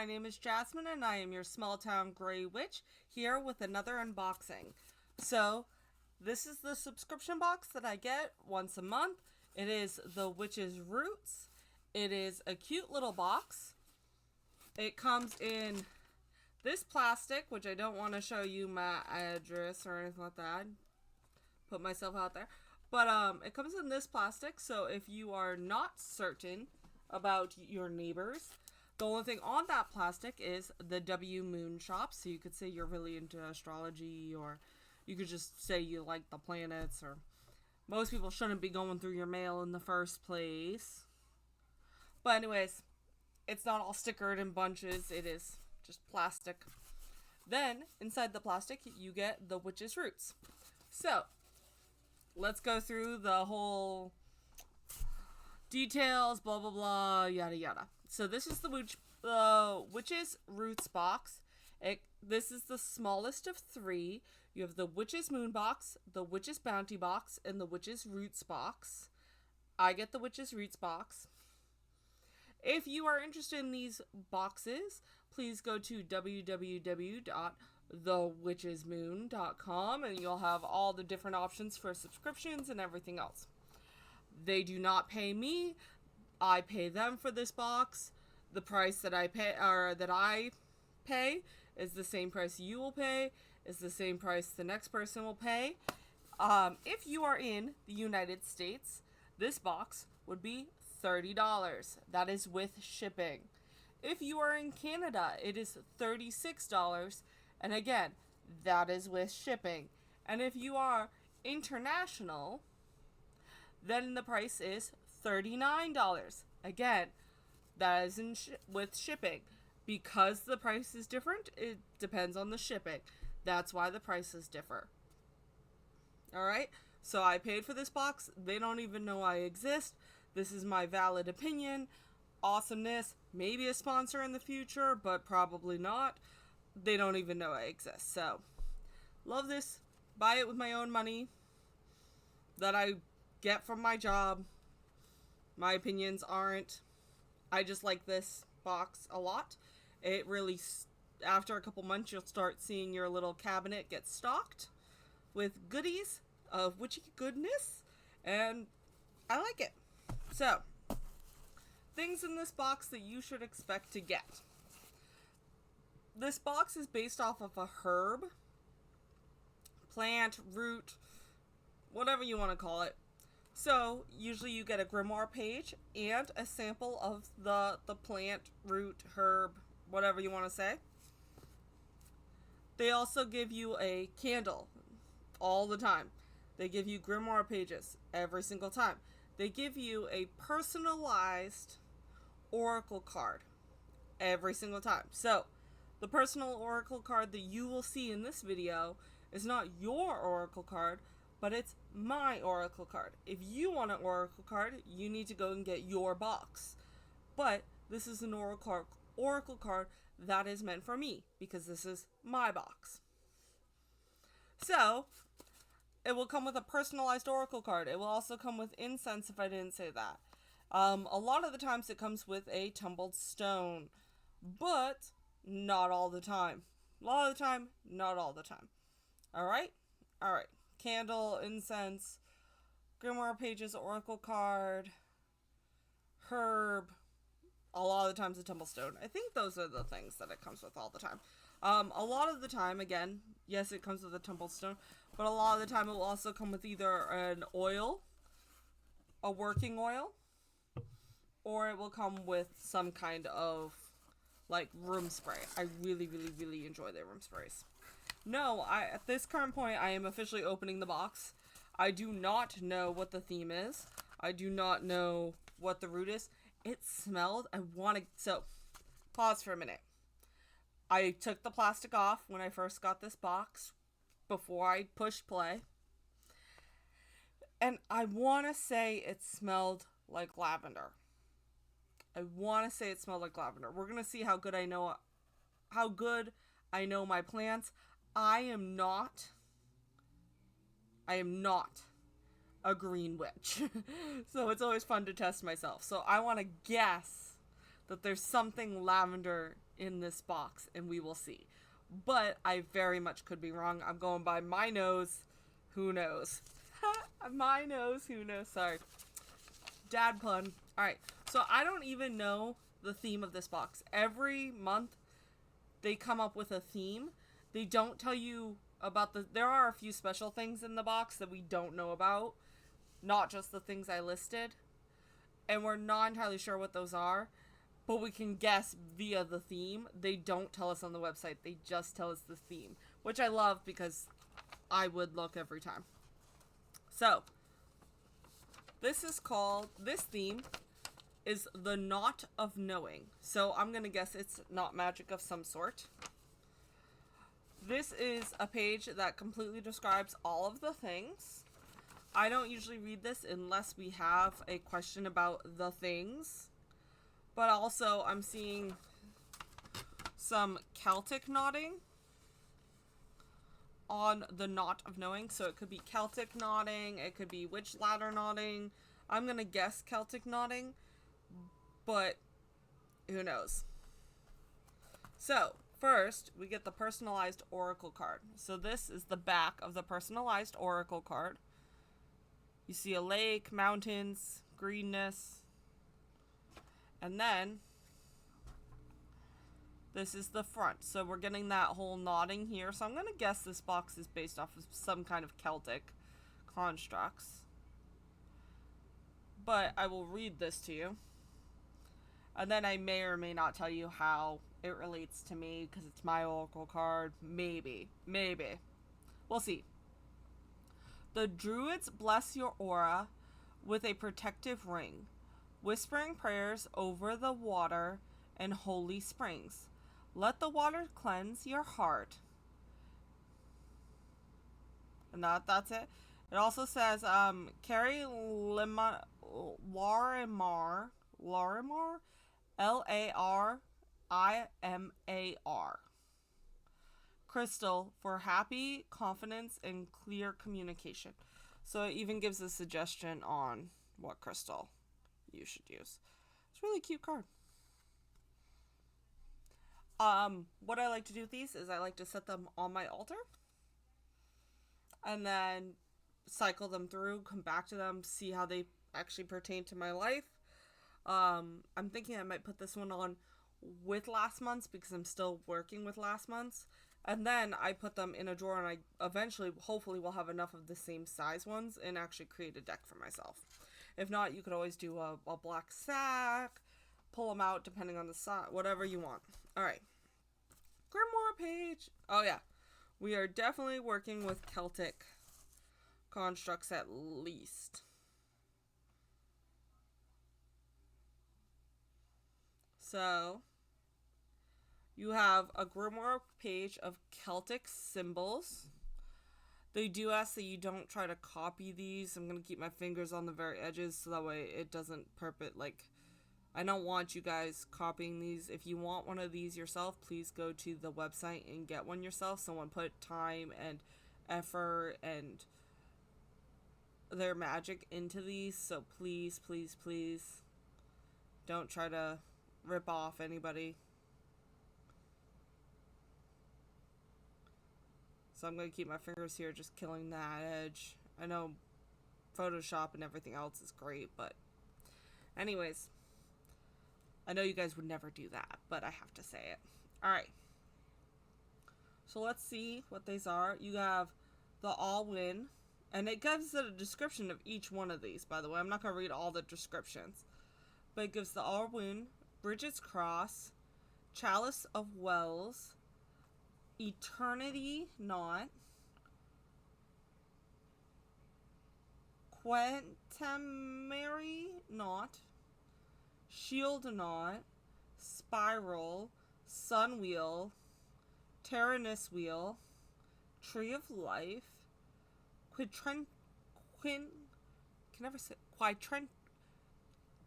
my name is Jasmine and I am your small town gray witch here with another unboxing. So, this is the subscription box that I get once a month. It is the Witch's Roots. It is a cute little box. It comes in this plastic, which I don't want to show you my address or anything like that. Put myself out there. But it comes in this plastic, so if you are not certain about your neighbors, the only thing on that plastic is the W Moon Shop. So you could say you're really into astrology, or you could just say you like the planets, or most people shouldn't be going through your mail in the first place. But anyways, it's not all stickered in bunches. It is just plastic. Then, inside the plastic, you get the Witch's Roots. So, let's go through the whole details, blah, blah, blah, yada, yada. So this is the Witch's Roots box. This is the smallest of three. You have the Witch's Moon box, the Witch's Bounty box, and the Witch's Roots box. I get the Witch's Roots box. If you are interested in these boxes, please go to www.thewitchesmoon.com and you'll have all the different options for subscriptions and everything else. They do not pay me. I pay them for this box. The price that I pay is the same price you will pay, is the same price the next person will pay. If you are in the United States, this box would be $30. That is with shipping. If you are in Canada, it is $36. And again, that is with shipping. And if you are international, then the price is $39. Again, that is with shipping. Because the price is different, it depends on the shipping. That's why the prices differ. Alright, so I paid for this box. They don't even know I exist. This is my valid opinion. Awesomeness. Maybe a sponsor in the future, but probably not. They don't even know I exist. So, love this. Buy it with my own money that I get from my job. My opinions aren't. I just like this box a lot. It really, after a couple months, you'll start seeing your little cabinet get stocked with goodies of witchy goodness, and I like it. So, things in this box that you should expect to get. This box is based off of a herb, plant, root, whatever you want to call it. So, usually you get a grimoire page and a sample of the plant, root, herb, whatever you want to say. They also give you a candle all the time. They give you grimoire pages every single time. They give you a personalized oracle card every single time. So, the personal oracle card that you will see in this video is not your oracle card, but it's my oracle card. If you want an oracle card, you need to go and get your box. But this is an oracle card that is meant for me, because this is my box. So, it will come with a personalized oracle card. It will also come with incense, if I didn't say that. A lot of the times it comes with a tumbled stone, but not all the time. A lot of the time, not all the time. Alright? Alright. Candle, incense, grimoire pages, oracle card, herb, a lot of the times a tumbled stone. I think those are the things that it comes with all the time. A lot of the time, again, yes, it comes with a tumbled stone, but a lot of the time it will also come with either an oil, a working oil, or it will come with some kind of, like, room spray. I really, really, really enjoy their room sprays. No, at this current point, I am officially opening the box. I do not know what the theme is. I do not know what the root is. It smelled, so, pause for a minute. I took the plastic off when I first got this box, before I pushed play. And I want to say it smelled like lavender. We're going to see how good I know my plants. I am not a green witch. So it's always fun to test myself. So I want to guess that there's something lavender in this box, and we will see. But I very much could be wrong. I'm going by my nose. Who knows? My nose. Who knows? Sorry. Dad pun. Alright. So I don't even know the theme of this box. Every month they come up with a theme. They don't tell you about there are a few special things in the box that we don't know about. Not just the things I listed. And we're not entirely sure what those are. But we can guess via the theme. They don't tell us on the website. They just tell us the theme. Which I love because I would look every time. So, this theme is the Knot of Knowing. So I'm going to guess it's not magic of some sort. This is a page that completely describes all of the things. I don't usually read this unless we have a question about the things. But also, I'm seeing some Celtic knotting on the Knot of Knowing. So it could be Celtic knotting, it could be witch ladder knotting. I'm going to guess Celtic knotting, but who knows. So, first, we get the personalized oracle card. So this is the back of the personalized oracle card. You see a lake, mountains, greenness. And then, this is the front. So we're getting that whole knotting here. So I'm going to guess this box is based off of some kind of Celtic constructs. But I will read this to you. And then I may or may not tell you how it relates to me because it's my oracle card. Maybe. Maybe. We'll see. The druids bless your aura with a protective ring, whispering prayers over the water and holy springs. Let the water cleanse your heart. And that's it. It also says, Carrie Larimar, Larimar, crystal for happy confidence and clear communication. So it even gives a suggestion on what crystal you should use. It's a really cute card. What I like to do with these is I like to set them on my altar and then cycle them through, come back to them, see how they actually pertain to my life. I'm thinking I might put this one on with last month's because I'm still working with last month's. And then I put them in a drawer, and I eventually, hopefully, will have enough of the same size ones and actually create a deck for myself. If not, you could always do a black sack, pull them out depending on the size, whatever you want. All right. Grimoire page. Oh, yeah. We are definitely working with Celtic constructs at least. So, you have a grimoire page of Celtic symbols. They do ask that you don't try to copy these. I'm going to keep my fingers on the very edges so that way it doesn't I don't want you guys copying these. If you want one of these yourself, please go to the website and get one yourself. Someone put time and effort and their magic into these. So please, please, please don't try to rip off anybody. So I'm going to keep my fingers here just killing that edge. I know Photoshop and everything else is great, but anyways, I know you guys would never do that, but I have to say it. Alright. So let's see what these are. You have the All-Win, and it gives a description of each one of these, by the way. I'm not going to read all the descriptions. But it gives the All-Win, Bridget's Cross, Chalice of Wells, Eternity Knot, Quantumary Knot, Shield Knot, Spiral, Sun Wheel, Tyrannus Wheel, Tree of Life, Quitren.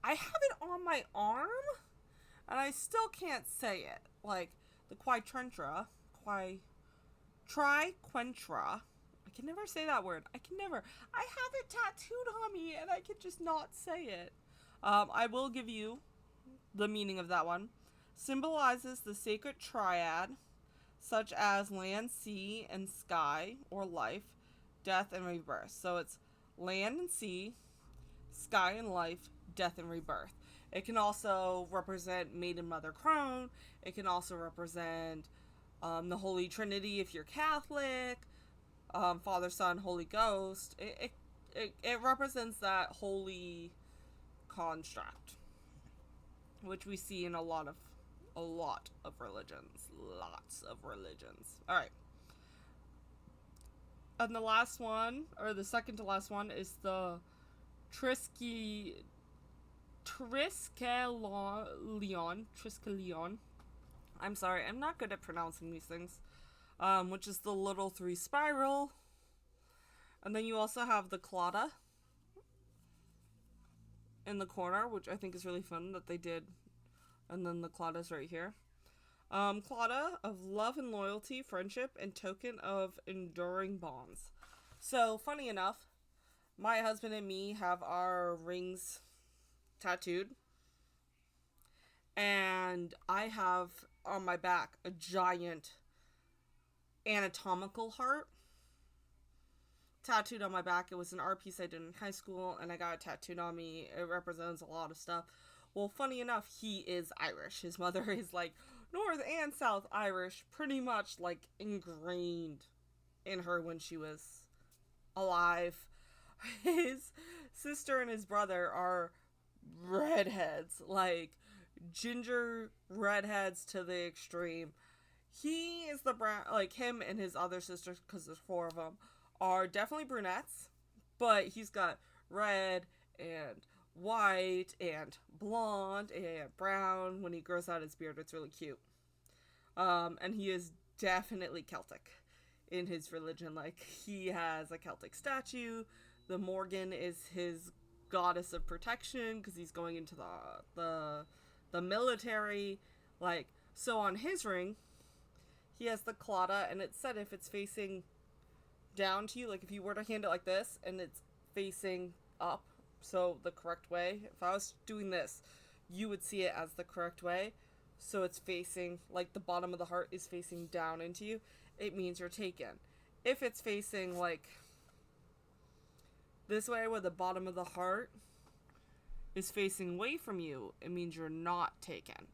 I have it on my arm, and I still can't say it. Like, the Triquentra. I can never say that word. I have it tattooed on me, and I can just not say it. I will give you the meaning of that one. symbolizes the sacred triad, such as land, sea, and sky, or life, death, and rebirth. So it's land and sea, sky and life, death, and rebirth. It can also represent Maiden Mother Crone. It can also represent the Holy Trinity if you're Catholic, Father, Son, Holy Ghost. It represents that holy construct, which we see in a lot of religions. Lots of religions. All right. And the last one, or the second to last one, is the Triskelion. I'm sorry, I'm not good at pronouncing these things. Which is the little 3 spiral. And then you also have the Claddagh in the corner, which I think is really fun that they did. And then the Claddah's right here. Claddagh of love and loyalty, friendship, and token of enduring bonds. So, funny enough, my husband and me have our rings tattooed. And I have on my back a giant anatomical heart tattooed on my back. It was an art piece I did in high school, and I got it tattooed on me. It represents a lot of stuff. Well, funny enough, he is Irish. His mother is like North and South Irish, pretty much like ingrained in her when she was alive. His sister and his brother are redheads, like ginger redheads to the extreme. He is the brown, like him and his other sisters, because there's 4 of them, are definitely brunettes, but he's got red and white and blonde and brown. When he grows out his beard, it's really cute. And he is definitely Celtic in his religion. Like, he has a Celtic statue. The Morgan is his goddess of protection because he's going into the military. Like, so on his ring, he has the Claddagh, and it's said if it's facing down to you, like if you were to hand it like this and it's facing up, so the correct way, if I was doing this, you would see it as the correct way. So it's facing, like the bottom of the heart is facing down into you, it means you're taken. If it's facing like this way, where the bottom of the heart is facing away from you, it means you're not taken.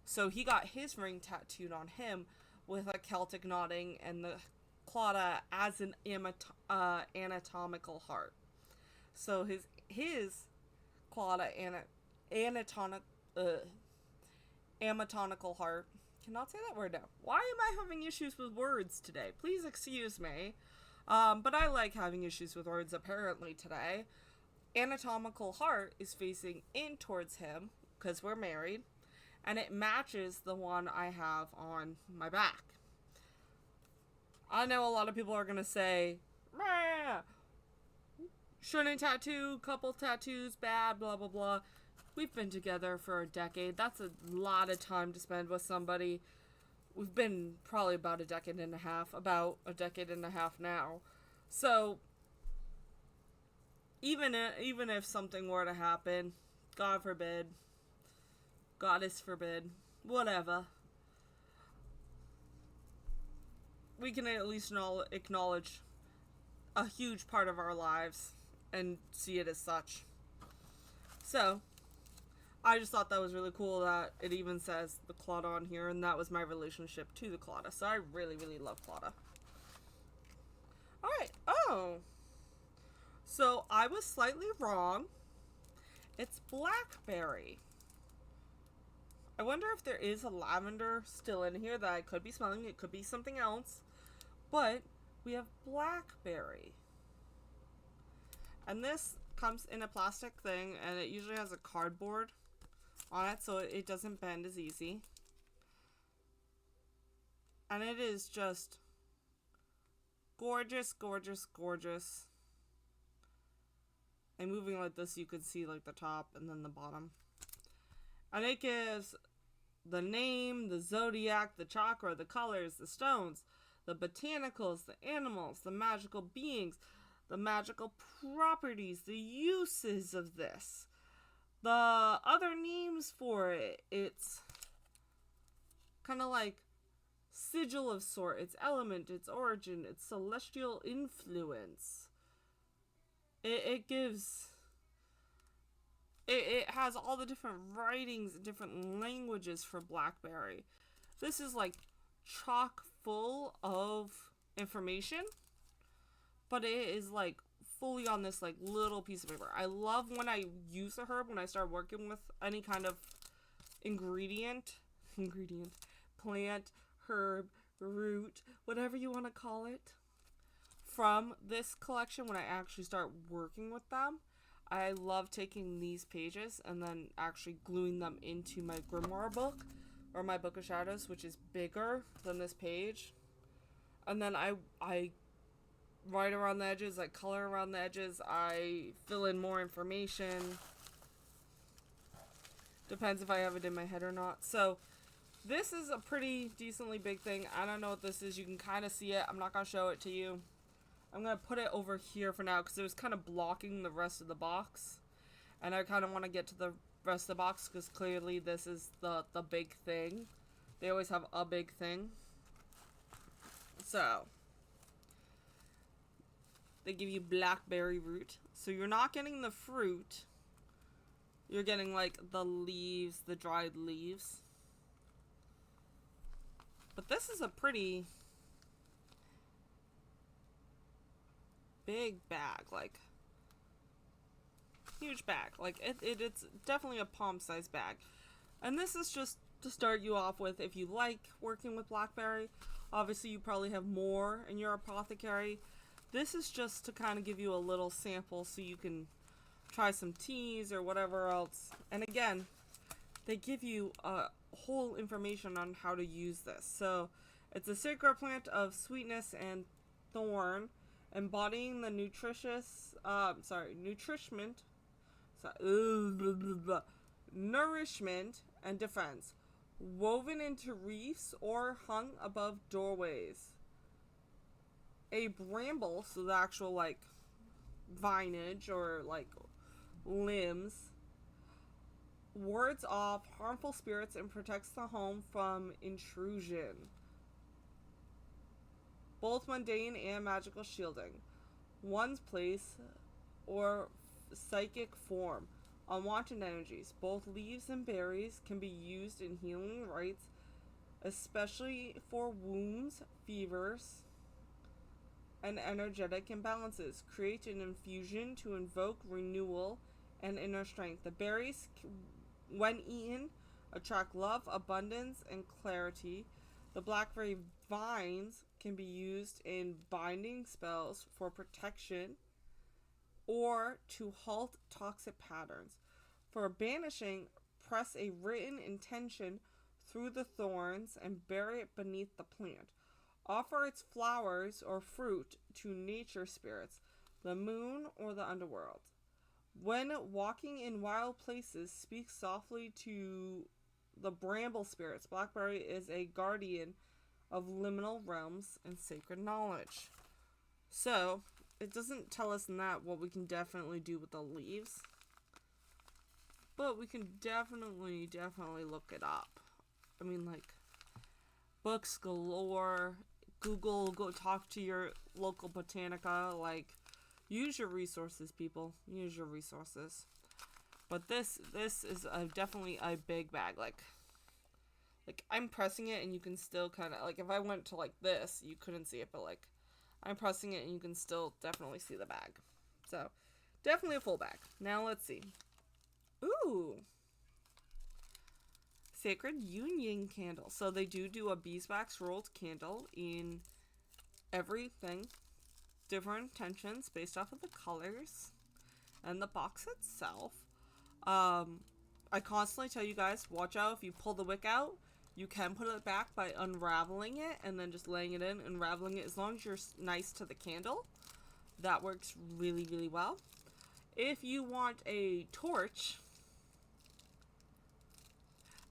So he got his ring tattooed on him with a Celtic knotting and the Claddagh as an anatomical heart. So his Claddagh anatomical heart. Cannot say that word now. Why am I having issues with words today? Please excuse me. But I like having issues with words apparently today. Anatomical heart is facing in towards him because we're married, and it matches the one I have on my back. I know a lot of people are going to say, meh, shouldn't tattoo, couple tattoos, bad, blah, blah, blah. We've been together for a decade. That's a lot of time to spend with somebody. We've been probably about a decade and a half now. So, even if something were to happen, God forbid, Goddess forbid, whatever, we can at least acknowledge a huge part of our lives and see it as such. So, I just thought that was really cool that it even says the Claddagh on here, and that was my relationship to the Claddagh. So I really, really love Claddagh. Alright, so I was slightly wrong. It's blackberry. I wonder if there is a lavender still in here that I could be smelling. It could be something else. But we have blackberry. And this comes in a plastic thing, and it usually has a cardboard on it so it doesn't bend as easy. And it is just gorgeous, gorgeous, gorgeous. And moving like this, you can see like the top and then the bottom. And it gives the name, the zodiac, the chakra, the colors, the stones, the botanicals, the animals, the magical beings, the magical properties, the uses of this, the other names for it. It's kind of like sigil of sort, its element, its origin, its celestial influence. It gives, it has all the different writings and different languages for BlackBerry. This is like chock full of information, but it is like fully on this like little piece of paper. I love when I use a herb, when I start working with any kind of ingredient, plant, herb, root, whatever you want to call it, from this collection. When I actually start working with them, I love taking these pages and then actually gluing them into my grimoire book, or my Book of Shadows, which is bigger than this page. And then I write around the edges, I color around the edges, I fill in more information. Depends if I have it in my head or not. So this is a pretty decently big thing. I don't know what this is. You can kind of see it. I'm not going to show it to you. I'm going to put it over here for now because it was kind of blocking the rest of the box. And I kind of want to get to the rest of the box because clearly this is the big thing. They always have a big thing. So they give you blackberry root. So you're not getting the fruit. You're getting like the leaves, the dried leaves. But this is a pretty big bag, like huge bag. Like it's definitely a palm-sized bag. And this is just to start you off with if you like working with blackberry. Obviously you probably have more in your apothecary. This is just to kind of give you a little sample so you can try some teas or whatever else. And again, they give you whole information on how to use this. So it's a sacred plant of sweetness and thorn, embodying the nourishment and defense, woven into wreaths or hung above doorways. A bramble, so the actual like vinage or like limbs, wards off harmful spirits and protects the home from intrusion, both mundane and magical shielding. One's place or psychic form, unwanted energies. Both leaves and berries can be used in healing rites, especially for wounds, fevers, and energetic imbalances. Create an infusion to invoke renewal and inner strength. The berries, when eaten, attract love, abundance, and clarity. The blackberry vines can be used in binding spells for protection or to halt toxic patterns. For banishing, press a written intention through the thorns and bury it beneath the plant. Offer its flowers or fruit to nature spirits, the moon, or the underworld. When walking in wild places, speak softly to the bramble spirits. Blackberry is a guardian of liminal realms and sacred knowledge. So, it doesn't tell us in that what we can definitely do with the leaves. But we can definitely look it up. I mean, like, books galore. Google, go talk to your local botanica. Like, use your resources, people. Use your resources. But this is definitely a big bag. Like I'm pressing it and you can still kind of, like, if I went to like this, you couldn't see it, but like I'm pressing it and you can still definitely see the bag. So definitely a full bag. Now let's see. Ooh. Sacred Union candle. So they do a beeswax rolled candle in everything. Different intentions based off of the colors and the box itself. I constantly tell you guys, watch out if you pull the wick out. You can put it back by unraveling it and then just laying it in, unraveling it. As long as you're nice to the candle, that works really, really well. If you want a torch,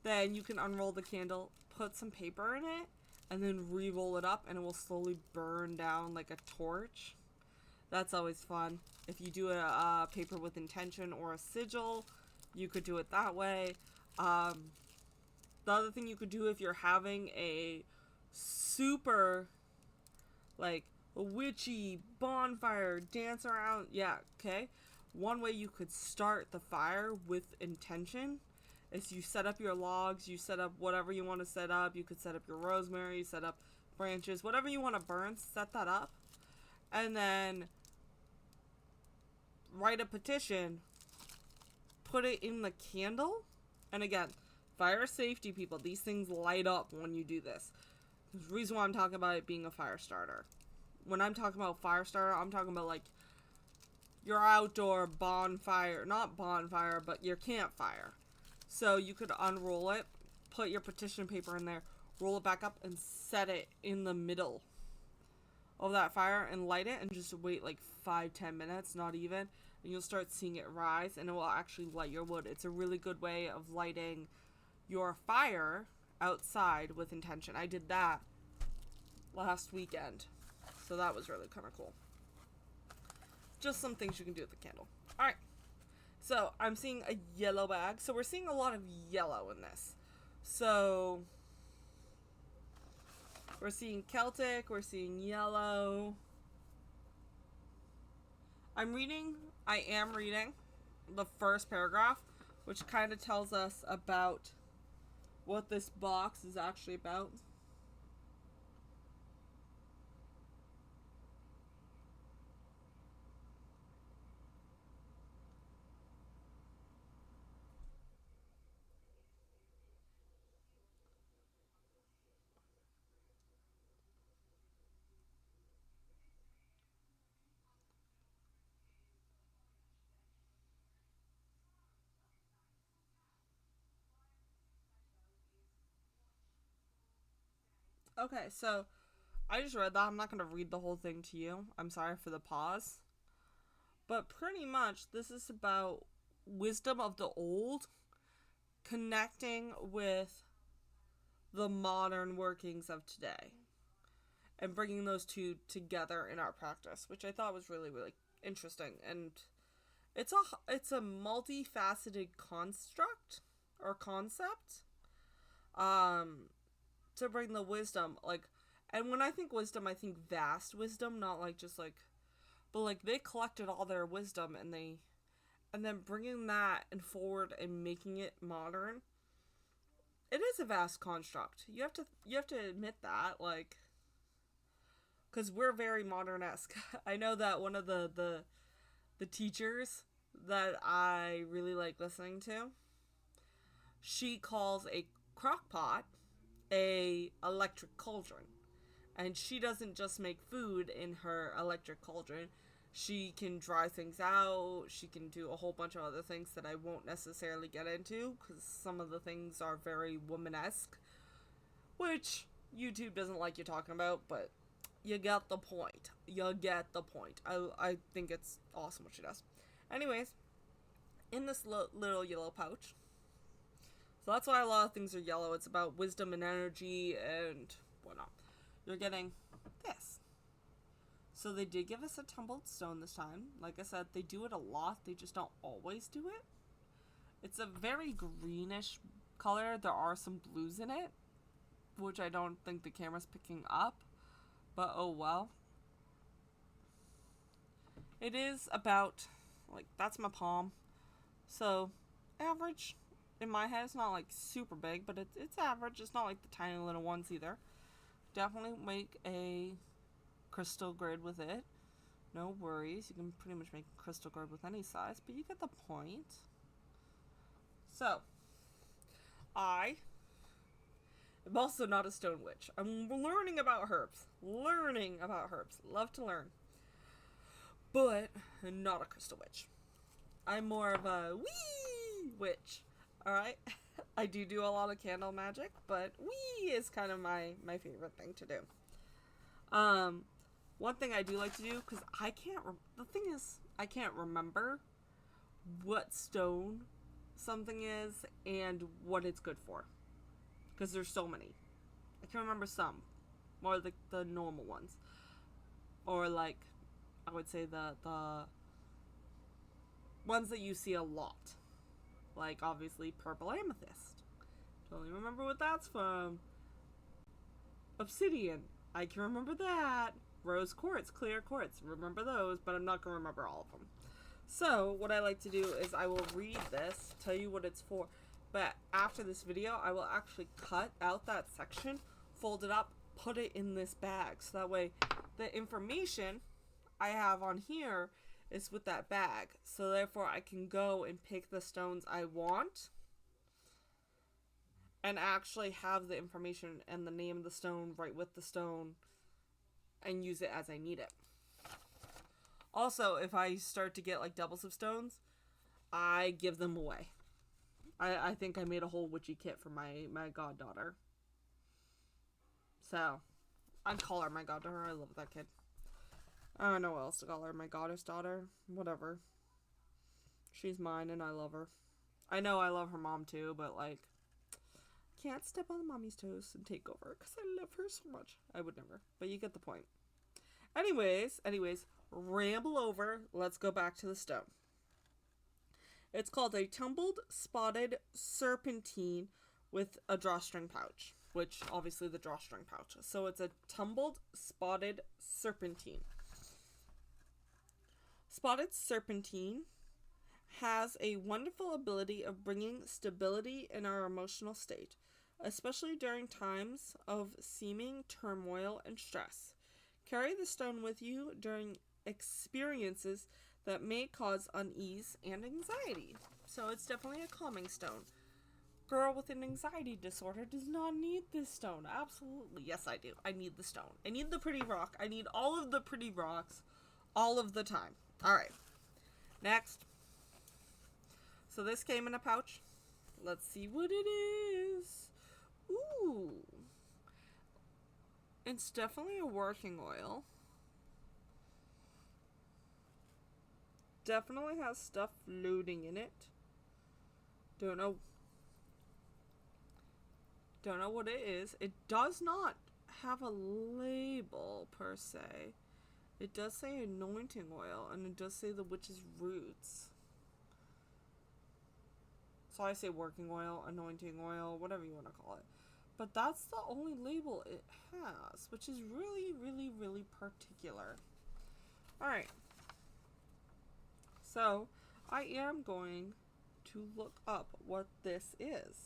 then you can unroll the candle, put some paper in it, and then re-roll it up, and it will slowly burn down like a torch. That's always fun. If you do a paper with intention or a sigil, you could do it that way. The other thing you could do if you're having a super, like, a witchy bonfire, dance around, yeah, okay. One way you could start the fire with intention is you set up your logs, you set up whatever you want to set up. You could set up your rosemary, set up branches, whatever you want to burn, set that up. And then write a petition, put it in the candle. And again, fire safety, people, these things light up when you do this. There's the reason why I'm talking about it being a fire starter. When I'm talking about fire starter, I'm talking about like your outdoor bonfire, not bonfire, but your campfire. So you could unroll it, put your petition paper in there, roll it back up, and set it in the middle of that fire and light it, and just wait like 5-10 minutes, not even, and you'll start seeing it rise, and it will actually light your wood. It's a really good way of lighting your fire outside with intention. I did that last weekend, so that was really kind of cool. Just some things you can do with the candle. Alright, so I'm seeing a yellow bag. So we're seeing a lot of yellow in this. So we're seeing Celtic, we're seeing yellow. I am reading the first paragraph, which kind of tells us about what this box is actually about. Okay, so I just read that. I'm not going to read the whole thing to you. I'm sorry for the pause. But pretty much, this is about wisdom of the old connecting with the modern workings of today and bringing those two together in our practice, which I thought was really, really interesting. And it's a multifaceted construct or concept to bring the wisdom, like, and when I think wisdom, I think vast wisdom, not like just like, but like they collected all their wisdom and then bringing that and forward and making it modern. It is a vast construct. You have to admit that, like, because we're very modern-esque. I know that one of the teachers that I really like listening to, she calls a crock pot a electric cauldron. And she doesn't just make food in her electric cauldron. She can dry things out. She can do a whole bunch of other things that I won't necessarily get into because some of the things are very woman-esque, which YouTube doesn't like you talking about, but you get the point. You get the point. I think it's awesome what she does. Anyways, in this little yellow pouch, so that's why a lot of things are yellow. It's about wisdom and energy and whatnot. You're getting this. So they did give us a tumbled stone this time. Like I said, they do it a lot. They just don't always do it. It's a very greenish color. There are some blues in it, which I don't think the camera's picking up. But oh well. It is about, like, that's my palm. So, average. In my head, it's not like super big, but it's average. It's not like the tiny little ones either. Definitely make a crystal grid with it. No worries. You can pretty much make a crystal grid with any size, but you get the point. So, I am also not a stone witch. I'm learning about herbs. Love to learn. But not a crystal witch. I'm more of a wee witch. Alright? I do a lot of candle magic, but wee is kind of my favorite thing to do. One thing I do like to do, because the thing is, I can't remember what stone something is and what it's good for. Because there's so many. I can remember some. More like the normal ones. Or like, I would say the ones that you see a lot. Like, obviously, purple amethyst. Totally remember what that's from. Obsidian. I can remember that. Rose quartz, clear quartz. Remember those, but I'm not going to remember all of them. So, what I like to do is I will read this, tell you what it's for. But after this video, I will actually cut out that section, fold it up, put it in this bag. So that way, the information I have on here is with that bag. So therefore, I can go and pick the stones I want and actually have the information and the name of the stone right with the stone and use it as I need it. Also, if I start to get like doubles of stones, I give them away. I think I made a whole witchy kit for my goddaughter. So, I'd call her my goddaughter. I love that kid. I don't know what else to call her. My goddess daughter. Whatever. She's mine and I love her. I know I love her mom too, but like, can't step on the mommy's toes and take over because I love her so much. I would never, but you get the point. Anyways, ramble over. Let's go back to the stone. It's called a tumbled spotted serpentine with a drawstring pouch, which obviously the drawstring pouch. So it's a tumbled spotted serpentine. Spotted serpentine has a wonderful ability of bringing stability in our emotional state, especially during times of seeming turmoil and stress. Carry the stone with you during experiences that may cause unease and anxiety. So it's definitely a calming stone. Girl with an anxiety disorder does not need this stone. Absolutely. Yes, I do. I need the stone. I need the pretty rock. I need all of the pretty rocks all of the time. Alright. Next. So this came in a pouch. Let's see what it is. Ooh. It's definitely a working oil. Definitely has stuff floating in it. Don't know what it is. It does not have a label per se. It does say anointing oil and it does say the witch's roots. So I say working oil, anointing oil, whatever you want to call it. But that's the only label it has, which is really, really, really particular. Alright. So, I am going to look up what this is.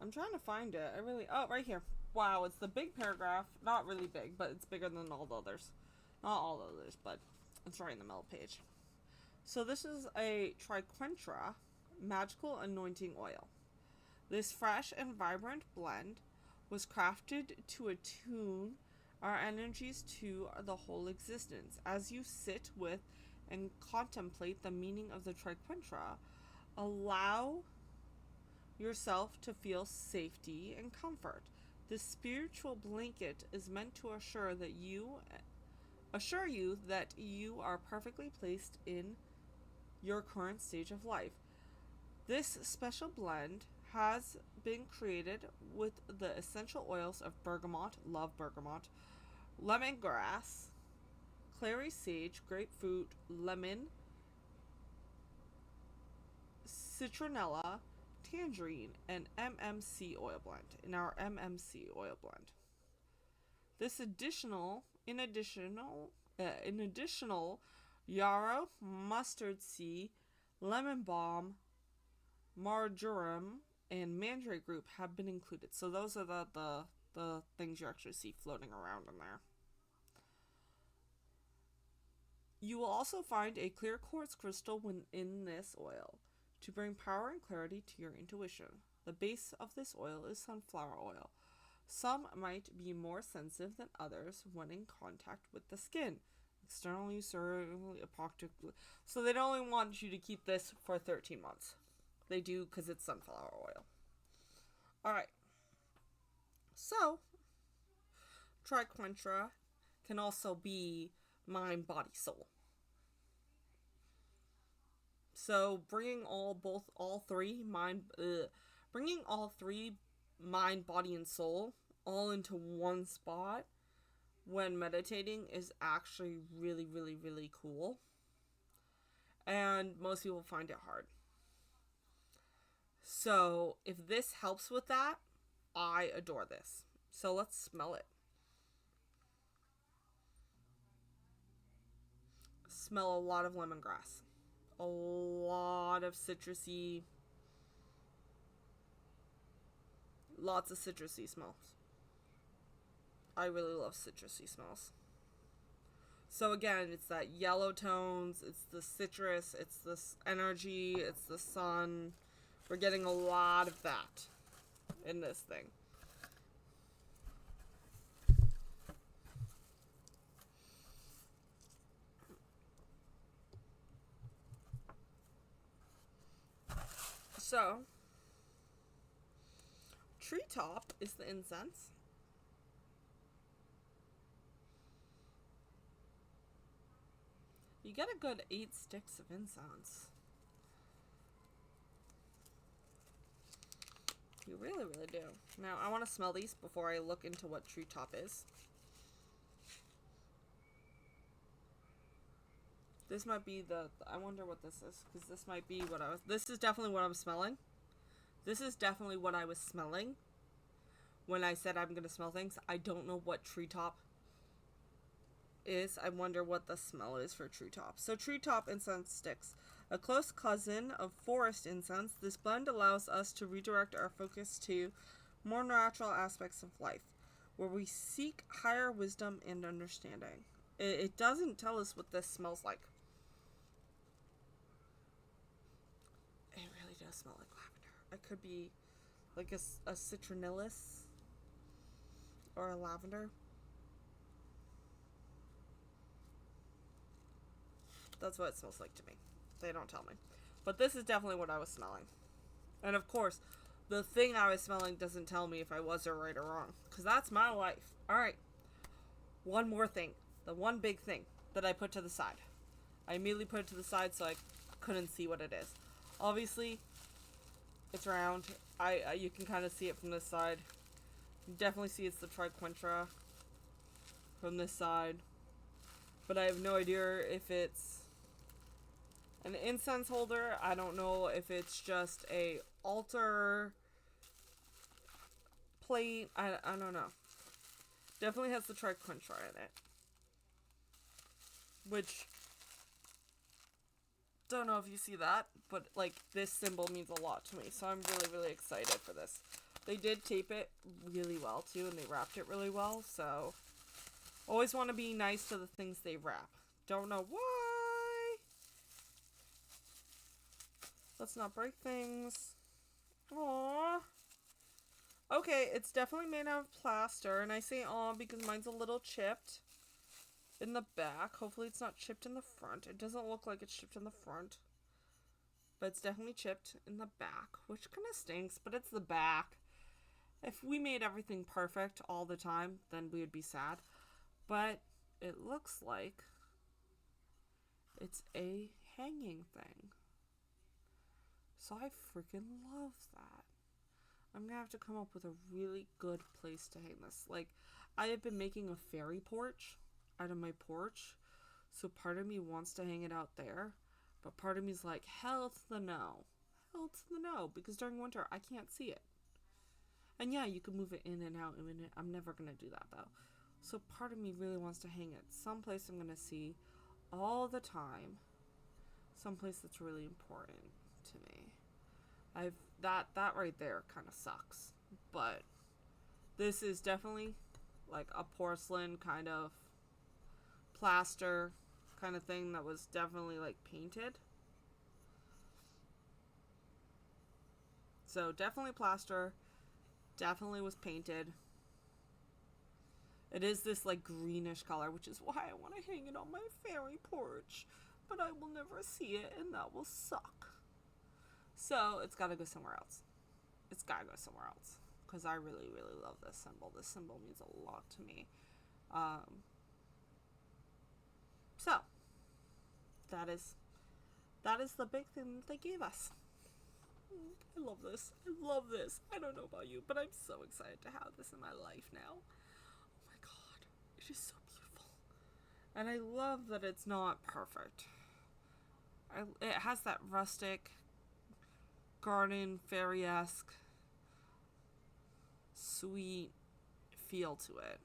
I'm trying to find it. Oh, right here. Wow, it's the big paragraph. Not really big, but it's bigger than all the others. Not all the others, but it's right in the middle page. So this is a Triquetra magical anointing oil. This fresh and vibrant blend was crafted to attune our energies to the whole existence. As you sit with and contemplate the meaning of the Triquetra, allow yourself to feel safety and comfort. This spiritual blanket is meant to assure you that you are perfectly placed in your current stage of life. This special blend has been created with the essential oils of bergamot, love bergamot, lemongrass, clary sage, grapefruit, lemon, citronella, tangerine, and MMC oil blend. In our MMC oil blend, this additional yarrow, mustard seed, lemon balm, marjoram, and mandrake root have been included. So those are the things you actually see floating around in there. You will also find a clear quartz crystal within this oil to bring power and clarity to your intuition. The base of this oil is sunflower oil. Some might be more sensitive than others when in contact with the skin. External use or practically. So they don't only want you to keep this for 13 months. They do because it's sunflower oil. Alright. So, Triquetra can also be mind, body, soul. So bringing all three, Bringing all three, mind, body, and soul, all into one spot when meditating is actually really, really, really cool. And most people find it hard. So, if this helps with that, I adore this. So, let's smell it. Smell a lot of lemongrass. A lot of citrusy. Lots of citrusy smells. I really love citrusy smells. So again, it's that yellow tones, it's the citrus, it's this energy, it's the sun. We're getting a lot of that in this thing. So, treetop is the incense. You get a good 8 sticks of incense. You really, really do. Now, I want to smell these before I look into what treetop is. This might be I wonder what this is, because this might be what I was, this is definitely what I'm smelling. This is definitely what I was smelling when I said I'm going to smell things. I don't know what treetop is. I wonder what the smell is for treetop. So treetop incense sticks. A close cousin of forest incense, this blend allows us to redirect our focus to more natural aspects of life, where we seek higher wisdom and understanding. It doesn't tell us what this smells like. It really does smell like lavender. It could be like a citronellus or a lavender. That's what it smells like to me. They don't tell me. But this is definitely what I was smelling. And of course, the thing I was smelling doesn't tell me if I was right or wrong. Because that's my life. Alright. One more thing. The one big thing that I put to the side. I immediately put it to the side so I couldn't see what it is. Obviously, it's round. You can kind of see it from this side. You definitely see it's the triquintra from this side. But I have no idea if it's an incense holder. I don't know if it's just a altar plate. I don't know. Definitely has the triquintra in it. Which, don't know if you see that, but like this symbol means a lot to me. So I'm really, really excited for this. They did tape it really well too, and they wrapped it really well. So always want to be nice to the things they wrap. Don't know why. Let's not break things. Aww. Okay, it's definitely made out of plaster, and I say aw because mine's a little chipped in the back. Hopefully it's not chipped in the front. It doesn't look like it's chipped in the front, but it's definitely chipped in the back, which kind of stinks, but it's the back. If we made everything perfect all the time, then we would be sad. But it looks like it's a hanging thing. So I freaking love that. I'm gonna have to come up with a really good place to hang this. Like, I have been making a fairy porch out of my porch. So part of me wants to hang it out there. But part of me is like, hell to the no. Hell to the no. Because during winter, I can't see it. And yeah, you can move it in and out. I'm never gonna do that though. So part of me really wants to hang it someplace I'm gonna see all the time. Someplace that's really important to me. That right there kind of sucks, but this is definitely like a porcelain kind of plaster kind of thing that was definitely like painted. So definitely plaster, definitely was painted. It is this like greenish color, which is why I want to hang it on my fairy porch, but I will never see it, and that will suck. So it's gotta go somewhere else. It's gotta go somewhere else. Because I really, really love this symbol. This symbol means a lot to me. So, that is the big thing that they gave us. I love this. I love this. I don't know about you, but I'm so excited to have this in my life now. Oh my god. It is so beautiful. And I love that it's not perfect. It has that rustic, garden, fairy-esque, sweet feel to it.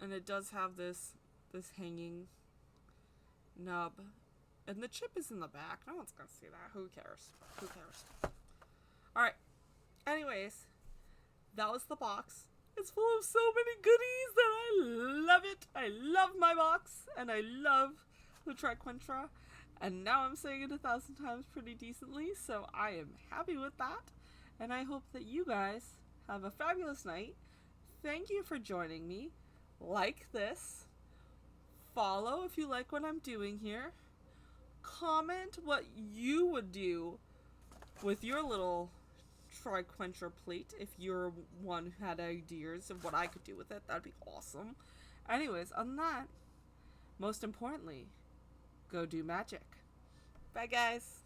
And it does have this hanging nub. And the chip is in the back. No one's gonna see that. Who cares? Who cares? Alright. Anyways, that was the box. It's full of so many goodies that I love it. I love my box. And I love the Triquintra. And now I'm saying it 1,000 times pretty decently. So I am happy with that. And I hope that you guys have a fabulous night. Thank you for joining me. Like this. Follow if you like what I'm doing here. Comment what you would do with your little Triquintra plate if you're one who had ideas of what I could do with it. That'd be awesome. Anyways, on that, most importantly, go do magic. Bye, guys.